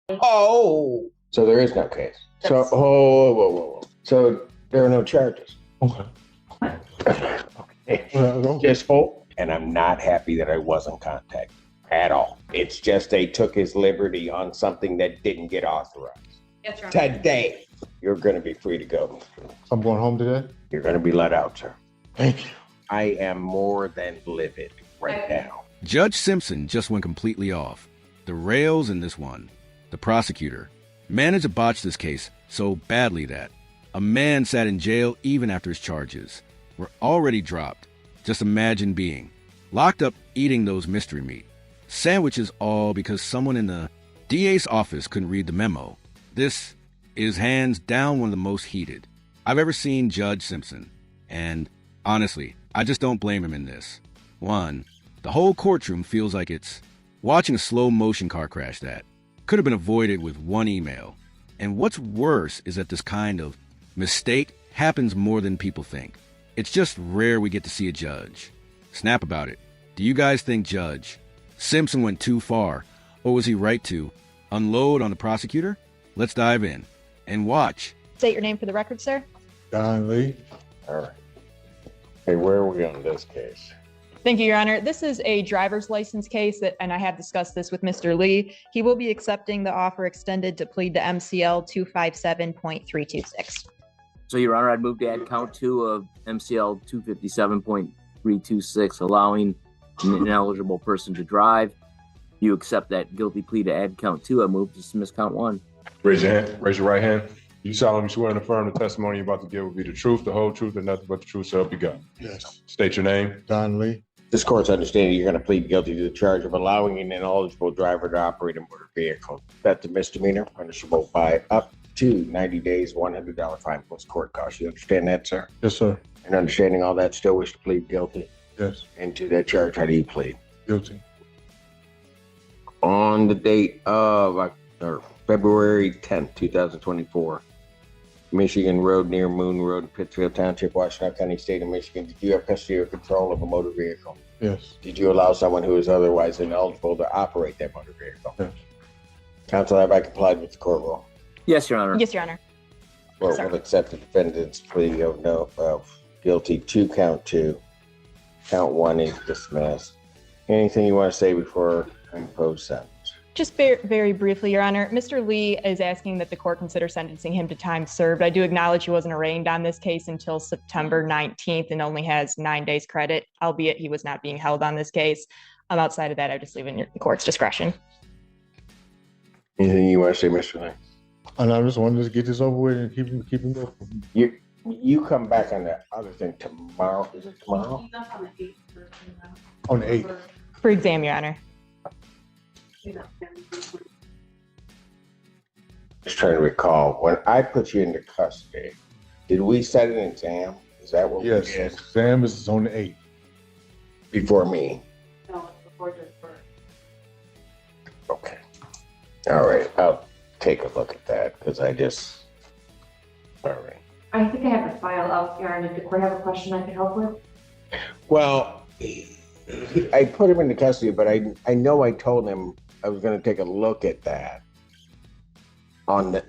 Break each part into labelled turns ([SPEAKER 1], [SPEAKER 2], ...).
[SPEAKER 1] Oh, so there is no case. So, whoa. So there are no charges.
[SPEAKER 2] Okay.
[SPEAKER 1] Okay. Just hope. And I'm not happy that I wasn't contacted at all. It's just they took his liberty on something that didn't get authorized.
[SPEAKER 3] Yes, Your Honor.
[SPEAKER 1] Today, you're going to be free to go.
[SPEAKER 2] I'm going home today?
[SPEAKER 1] You're going to be let out, sir.
[SPEAKER 2] Thank you.
[SPEAKER 1] I am more than livid right now.
[SPEAKER 4] Judge Simpson just went completely off the rails in this one. The prosecutor managed to botch this case so badly that a man sat in jail even after his charges were already dropped. Just imagine being locked up eating those mystery meat sandwiches, all because someone in the DA's office couldn't read the memo. This is hands down one of the most heated I've ever seen Judge Simpson. And honestly, I just don't blame him in this. One, the whole courtroom feels like it's watching a slow motion car crash that could have been avoided with one email. And what's worse is that this kind of mistake happens more than people think. It's just rare we get to see a judge snap about it. Do you guys think Judge Simpson went too far, or was he right to unload on the prosecutor? Let's dive in and watch.
[SPEAKER 3] State your name for the record, sir.
[SPEAKER 2] Don Lee.
[SPEAKER 1] All right. Hey, where are we on this case?
[SPEAKER 3] Thank you, Your Honor. This is a driver's license case, and I have discussed this with Mr. Lee. He will be accepting the offer extended to plead to MCL 257.326.
[SPEAKER 5] So, Your Honor, I'd move to add count 2 of MCL 257.326, allowing an ineligible person to drive. You accept that guilty plea to add count 2. I move to dismiss count 1.
[SPEAKER 2] Raise your hand. Raise your right hand. You solemnly swear and affirm the testimony you're about to give will be the truth, the whole truth, and nothing but the truth, so help you God.
[SPEAKER 6] Yes.
[SPEAKER 2] State your name.
[SPEAKER 6] Don Lee.
[SPEAKER 1] This court's understanding you're going to plead guilty to the charge of allowing an ineligible driver to operate a motor vehicle. That's a misdemeanor, punishable by up to 90 days, $100 fine plus court costs. You understand that, sir?
[SPEAKER 6] Yes, sir.
[SPEAKER 1] And understanding all that, still wish to plead guilty?
[SPEAKER 6] Yes.
[SPEAKER 1] And to that charge, how do you plead?
[SPEAKER 6] Guilty.
[SPEAKER 1] On the date of February 10th, 2024, Michigan Road near Moon Road, Pittsfield Township, Washington County, State of Michigan, did you have custody or control of a motor vehicle?
[SPEAKER 6] Yes.
[SPEAKER 1] Did you allow someone who is otherwise ineligible to operate that motor vehicle?
[SPEAKER 6] Yes.
[SPEAKER 1] Counsel, have I complied with the court rule?
[SPEAKER 5] Yes, Your Honor.
[SPEAKER 3] Yes, Your Honor.
[SPEAKER 1] Court
[SPEAKER 3] Sir.
[SPEAKER 1] will accept the defendant's plea of guilty to count 2. Count 1 is dismissed. Anything you want to say before I impose sentence?
[SPEAKER 3] Just very briefly, Your Honor, Mr. Lee is asking that the court consider sentencing him to time served. I do acknowledge he wasn't arraigned on this case until September 19th and only has 9 days credit, albeit he was not being held on this case. Outside of that, I just leave it in the court's discretion.
[SPEAKER 1] Anything you want to say, Mr. Lee?
[SPEAKER 6] And I just wanted to get this over with and keep him going.
[SPEAKER 1] You come back on that other thing tomorrow. Is it tomorrow?
[SPEAKER 6] On the 8th.
[SPEAKER 3] For exam, Your Honor.
[SPEAKER 1] Just trying to recall, when I put you into custody, did we set an exam? Is that what
[SPEAKER 6] Yes.
[SPEAKER 1] we did?
[SPEAKER 6] Exam is on the 8th.
[SPEAKER 1] Before me?
[SPEAKER 3] No, before Judge Burke.
[SPEAKER 1] Okay. All right, I'll take a look at that, because all right.
[SPEAKER 7] I think I have the file out, Your Honor. Did the court have a question I could help with?
[SPEAKER 1] Well, I put him into custody, but I know I told him I was going to take a look at that on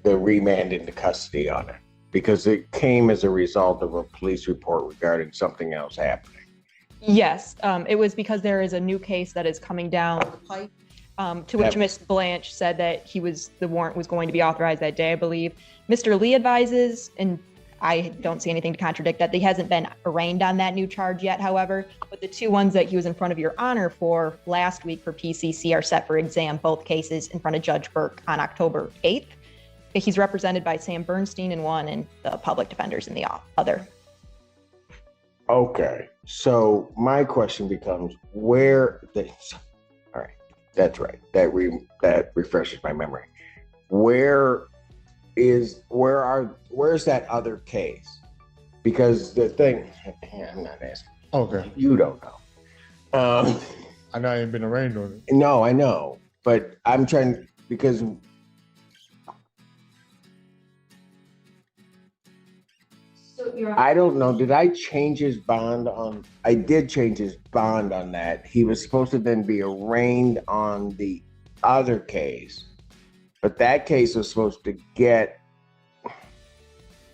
[SPEAKER 1] the remand into custody on it, because it came as a result of a police report regarding something else happening.
[SPEAKER 3] Yes, it was because there is a new case that is coming down the pipe, to which Ms. Blanche said that the warrant was going to be authorized that day, I believe. Mr. Lee advises, and I don't see anything to contradict that, he hasn't been arraigned on that new charge yet, however, but the 2 ones that he was in front of Your Honor for last week for PCC are set for exam, both cases in front of Judge Burke on October 8th. He's represented by Sam Bernstein in one and the public defenders in the other.
[SPEAKER 1] Okay, so my question becomes, all right, that's right, that refreshes my memory. Where's that other case? Because the thing, I'm not asking.
[SPEAKER 6] Okay.
[SPEAKER 1] You don't know.
[SPEAKER 6] I know I ain't been arraigned on it.
[SPEAKER 1] No, I know, but I'm trying, because
[SPEAKER 7] So, Your Honor.
[SPEAKER 1] I don't know, did I change his bond on, I did change his bond on that. He was supposed to then be arraigned on the other case, But that case was supposed to get,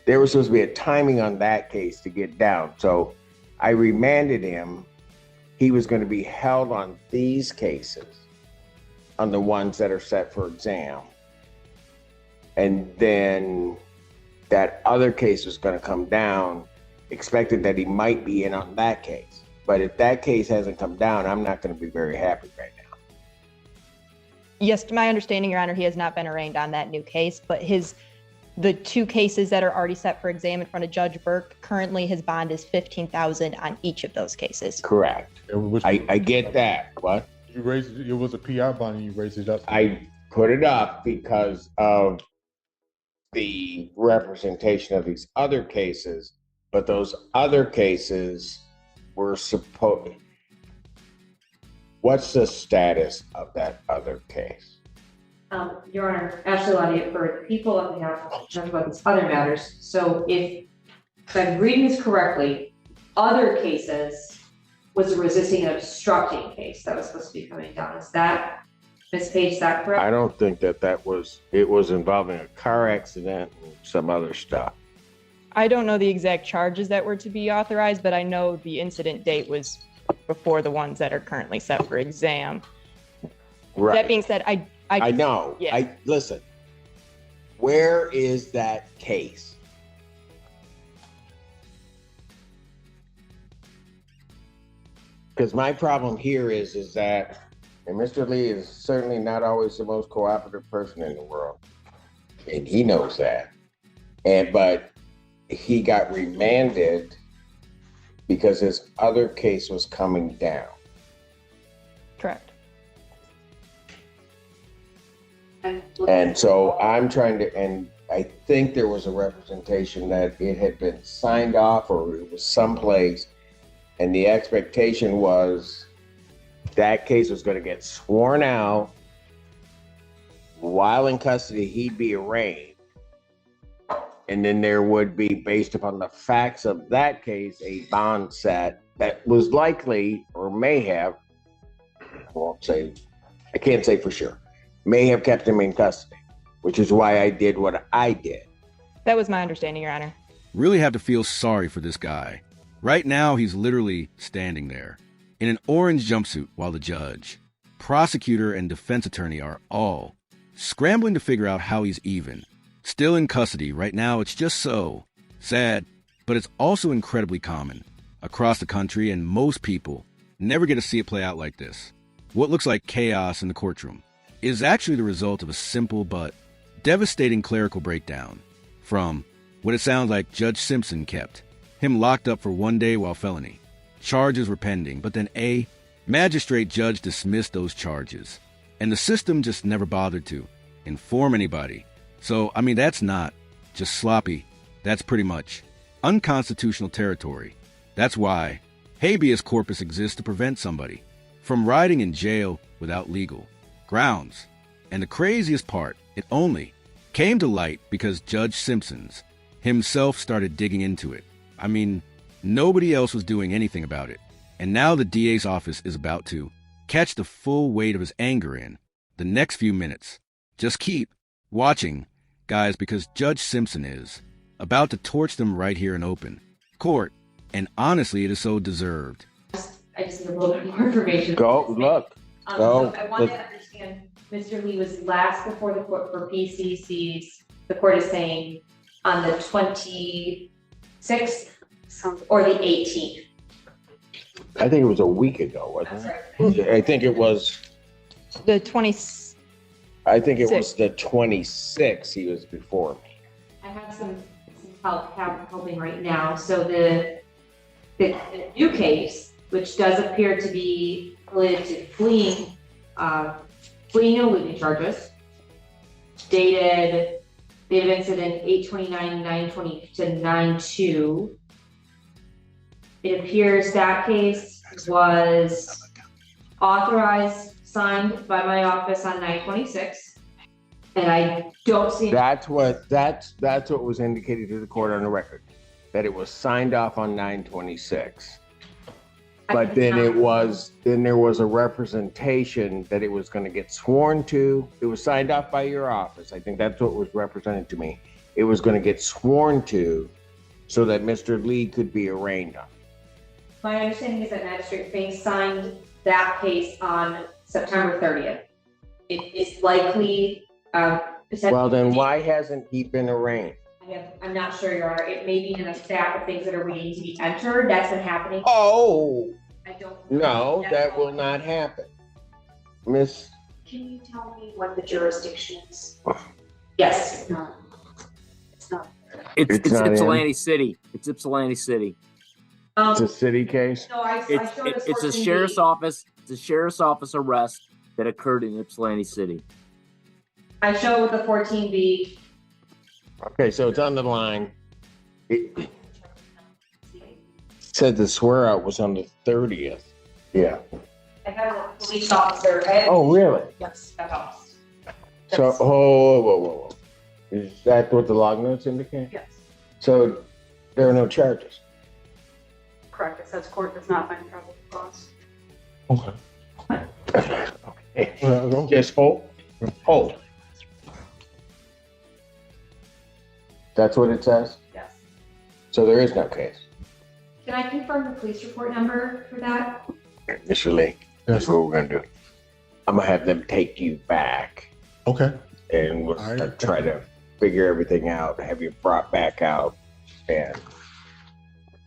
[SPEAKER 1] there was supposed to be a timing on that case to get down. So I remanded him. He was going to be held on these cases, on the ones that are set for exam. And then that other case was going to come down, expected that he might be in on that case. But if that case hasn't come down, I'm not going to be very happy right now.
[SPEAKER 3] Yes, to my understanding, Your Honor, he has not been arraigned on that new case, but the two cases that are already set for exam in front of Judge Burke, currently his bond is $15,000 on each of those cases.
[SPEAKER 1] Correct. I get that. What?
[SPEAKER 6] You raised it was a PI bond and you raised it up.
[SPEAKER 1] I put it up because of the representation of these other cases, but those other cases were supposed. What's the status of that other case?
[SPEAKER 7] Your Honor, Ashley Lottie for the people on behalf of talk about these other matters. So if I'm reading this correctly, other cases was a resisting and obstructing case that was supposed to be coming down. Is that, Ms. Page, is that correct?
[SPEAKER 1] I don't think that was, it was involving a car accident and some other stuff.
[SPEAKER 3] I don't know the exact charges that were to be authorized, but I know the incident date was before the ones that are currently set for exam.
[SPEAKER 1] Right.
[SPEAKER 3] That being said,
[SPEAKER 1] I know.
[SPEAKER 3] Yeah.
[SPEAKER 1] Listen, where is that case? Because my problem here is that, and Mr. Lee is certainly not always the most cooperative person in the world, and he knows that. But he got remanded because his other case was coming down.
[SPEAKER 3] Correct.
[SPEAKER 1] And so I'm trying to, and I think there was a representation that it had been signed off or it was someplace, and the expectation was that case was going to get sworn out. While in custody, he'd be arraigned. And then there would be, based upon the facts of that case, a bond set that was likely or may have, I can't say for sure, may have kept him in custody, which is why I did what I did.
[SPEAKER 3] That was my understanding, Your Honor.
[SPEAKER 4] Really have to feel sorry for this guy. Right now, he's literally standing there in an orange jumpsuit while the judge, prosecutor, and defense attorney are all scrambling to figure out how he's even. Still in custody right now. It's just so sad, but it's also incredibly common across the country, and most people never get to see it play out like this. What looks like chaos in the courtroom is actually the result of a simple but devastating clerical breakdown. From what it sounds like Judge Simpson kept him locked up for 1 day while felony charges were pending, but then a magistrate judge dismissed those charges, and the system just never bothered to inform anybody. So, I mean, that's not just sloppy. That's pretty much unconstitutional territory. That's why habeas corpus exists to prevent somebody from rotting in jail without legal grounds. And the craziest part, it only came to light because Judge Simpson himself started digging into it. I mean, nobody else was doing anything about it. And now the DA's office is about to catch the full weight of his anger in the next few minutes. Just keep watching, guys, because Judge Simpson is about to torch them right here in open court. And honestly, it is so deserved.
[SPEAKER 7] I just need a little bit more information.
[SPEAKER 1] Go, look.
[SPEAKER 7] So I want to understand, Mr. Lee was last before the court for PCCs. The court is saying on the 26th or the 18th.
[SPEAKER 1] I think it was a week ago, wasn't it? I think it was.
[SPEAKER 3] The 20.
[SPEAKER 1] I think it was the 26th. He was before me.
[SPEAKER 7] I have some help helping right now. So the new case, which does appear to be related to fleeing and eluding charges, dated date of incident 8/29/9/20 to 9/2. It appears that case was authorized, signed by my office on 9/26, and I don't see.
[SPEAKER 1] That's what was indicated to the court on the record, that it was signed off on 9/26. But then there was a representation that it was going to get sworn to. It was signed off by your office. I think that's what was represented to me. It was going to get sworn to so that Mr. Lee could be arraigned on.
[SPEAKER 7] My understanding is that Magistrate Fink signed that case on September 30th. It is likely,
[SPEAKER 1] Well, then why hasn't he been arraigned?
[SPEAKER 7] I'm not sure, Your Honor. It may be in a stack of things that are waiting to be entered. That's been happening.
[SPEAKER 1] Oh,
[SPEAKER 7] I don't.
[SPEAKER 1] no, that will not happen. Miss,
[SPEAKER 8] Can you tell me what the jurisdiction is?
[SPEAKER 7] Yes.
[SPEAKER 8] It's not. It's not.
[SPEAKER 5] It's
[SPEAKER 1] not in.
[SPEAKER 5] Ypsilanti City. It's Ypsilanti City.
[SPEAKER 1] it's a city case?
[SPEAKER 7] No, I
[SPEAKER 5] It's
[SPEAKER 7] showed us
[SPEAKER 5] it's a
[SPEAKER 7] 14B.
[SPEAKER 5] sheriff's office. It's a sheriff's office arrest that occurred in Ypsilanti City.
[SPEAKER 7] I show with the 14B.
[SPEAKER 1] Okay, so it's on the line. It said the swear out was on the 30th. Yeah.
[SPEAKER 7] I have a police officer.
[SPEAKER 1] Oh, really?
[SPEAKER 7] Yes, that helps.
[SPEAKER 1] So, whoa. Is that what the log notes indicate?
[SPEAKER 8] Yes,
[SPEAKER 1] So there are no charges?
[SPEAKER 8] correct. It says court does not find probable cause.
[SPEAKER 6] Okay.
[SPEAKER 1] Okay. Just hold. That's what it says?
[SPEAKER 7] Yes.
[SPEAKER 1] So there is no case.
[SPEAKER 7] Can I confirm the police report number for that?
[SPEAKER 1] Mr. Lee, that's what we're gonna do. I'm gonna have them take you back
[SPEAKER 6] Okay.
[SPEAKER 1] and we'll
[SPEAKER 6] All right.
[SPEAKER 1] try to figure everything out, have you brought back out, and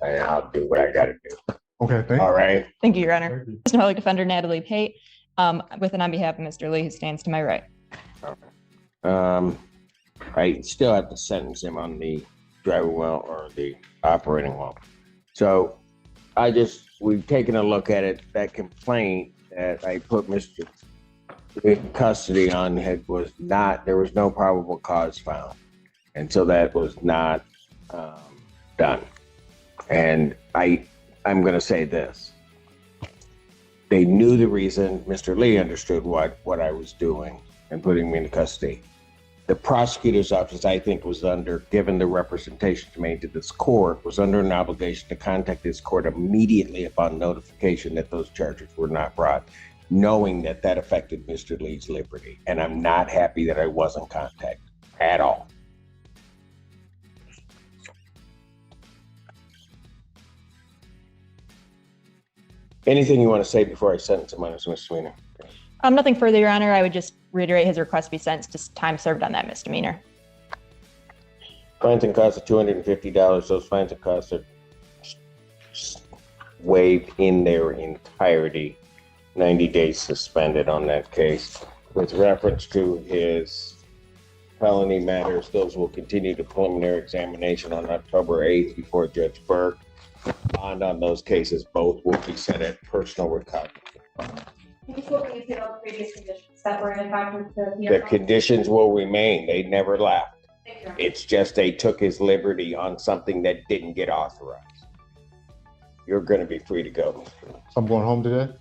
[SPEAKER 1] I'll do what I gotta do.
[SPEAKER 6] Okay, thank
[SPEAKER 1] All
[SPEAKER 6] you.
[SPEAKER 1] right?
[SPEAKER 3] Thank you, Your Honor.
[SPEAKER 6] Thank you.
[SPEAKER 3] Assistant Public Defender Natalie Pate, with and on behalf of Mr. Lee, who stands to my right.
[SPEAKER 1] I still have to sentence him on the driving while or the operating while. So we've taken a look at it. That complaint that I put Mr. in custody on there was no probable cause found. And so that was not done. And I'm going to say this. They knew the reason. Mr. Lee understood what I was doing and putting me in custody. The prosecutor's office, I think, given the representations made to this court, was under an obligation to contact this court immediately upon notification that those charges were not brought, knowing that affected Mr. Lee's liberty. And I'm not happy that I wasn't contacted at all. Anything you want to say before I sentence him on his misdemeanor?
[SPEAKER 3] Nothing further, Your Honor. I would just reiterate his request be sentenced to time served on that misdemeanor.
[SPEAKER 1] Fines and costs of $250. Those fines and costs are waived in their entirety. 90 days suspended on that case. With reference to his felony matters, those will continue to preliminary examination on October 8th before Judge Burke. Bond on those cases, both will be set at personal recovery. The conditions will remain. They never left. It's just they took his liberty on something that didn't get authorized. You're going to be free to go.
[SPEAKER 6] I'm going home today.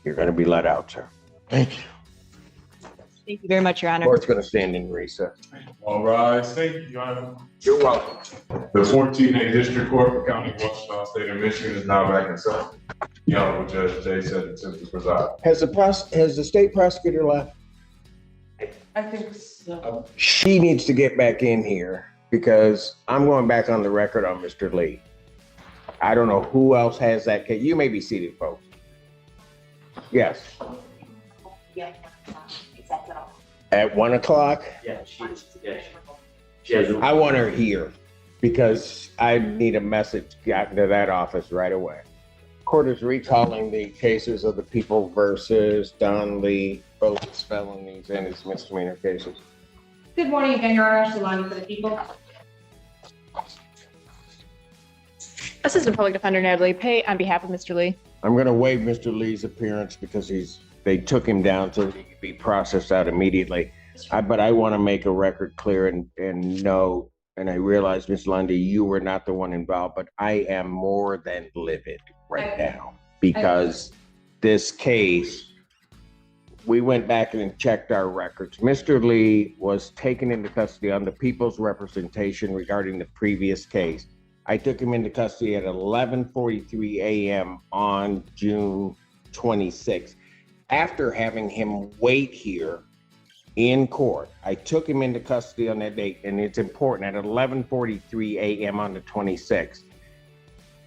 [SPEAKER 1] You're going to be let out, sir.
[SPEAKER 6] Thank you.
[SPEAKER 3] Thank you very much, Your Honor.
[SPEAKER 1] Court's going to stand in recess.
[SPEAKER 2] All rise. Thank you, Your Honor.
[SPEAKER 1] You're welcome.
[SPEAKER 2] The 14th District Court for County of Washington, State of Michigan is now back in session. The Honorable Judge Simpson preside.
[SPEAKER 1] Has the state prosecutor left?
[SPEAKER 8] I think so.
[SPEAKER 1] She needs to get back in here because I'm going back on the record on Mr. Lee. I don't know who else has that case. You may be seated, folks. Yes.
[SPEAKER 8] Yeah. Exactly.
[SPEAKER 1] At 1 o'clock?
[SPEAKER 5] Yeah, she has.
[SPEAKER 1] I want her here because I need a message gotten to that office right away. Court is recalling the cases of the people versus Don Lee, both his felonies and his misdemeanor cases.
[SPEAKER 7] Good morning again, Your Honor. Ashley Lonnie for the people.
[SPEAKER 3] Assistant Public Defender Natalie Pate, on behalf of Mr. Lee.
[SPEAKER 1] I'm going to waive Mr. Lee's appearance because they took him down so he could be processed out immediately. But I want to make a record clear and know, and I realize, Ms. Lundy, you were not the one involved, but I am more than livid right now because this case, we went back and checked our records. Mr. Lee was taken into custody on the people's representation regarding the previous case. I took him into custody at 11:43 a.m. on June 26th. After having him wait here in court, I took him into custody on that date, and it's important, at 11:43 a.m. on the 26th.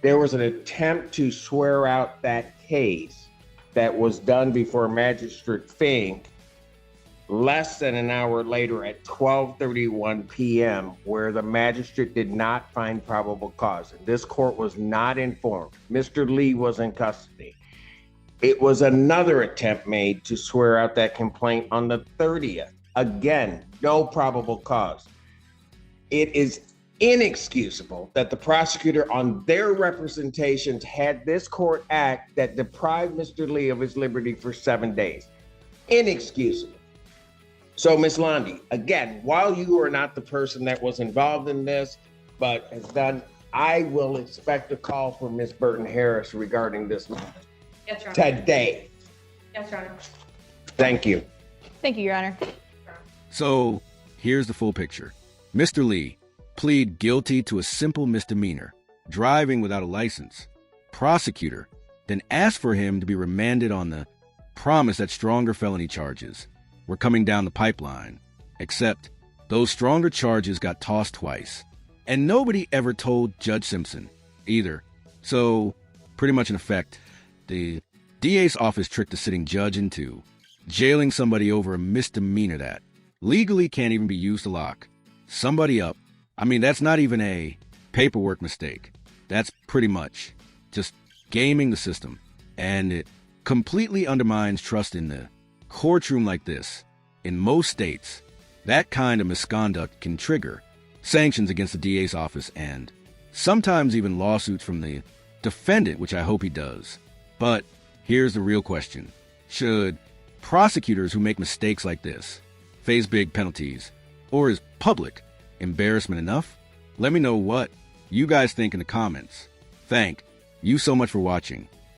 [SPEAKER 1] There was an attempt to swear out that case that was done before Magistrate Fink less than an hour later at 12:31 p.m., where the magistrate did not find probable cause. And this court was not informed. Mr. Lee was in custody. It was another attempt made to swear out that complaint on the 30th. Again, no probable cause. It is inexcusable that the prosecutor on their representations had this court act that deprived Mr. Lee of his liberty for 7 days. Inexcusable. So, Ms. Lundy, again, while you are not the person that was involved in this, but has done, I will expect a call from Ms. Burton Harris regarding this matter.
[SPEAKER 7] Yes, Your Honor.
[SPEAKER 1] Today.
[SPEAKER 7] Yes, Your Honor.
[SPEAKER 1] Thank you.
[SPEAKER 3] Thank you, Your Honor.
[SPEAKER 4] So, here's the full picture. Mr. Lee plead guilty to a simple misdemeanor, driving without a license. Prosecutor then asked for him to be remanded on the promise that stronger felony charges were coming down the pipeline, except those stronger charges got tossed twice. And nobody ever told Judge Simpson either. So, pretty much in effect, the DA's office tricked a sitting judge into jailing somebody over a misdemeanor that legally can't even be used to lock somebody up. I mean, that's not even a paperwork mistake. That's pretty much just gaming the system. And it completely undermines trust in the courtroom like this. In most states, that kind of misconduct can trigger sanctions against the DA's office and sometimes even lawsuits from the defendant, which I hope he does. But here's the real question. Should prosecutors who make mistakes like this face big penalties, or is public embarrassment enough? Let me know what you guys think in the comments. Thank you so much for watching.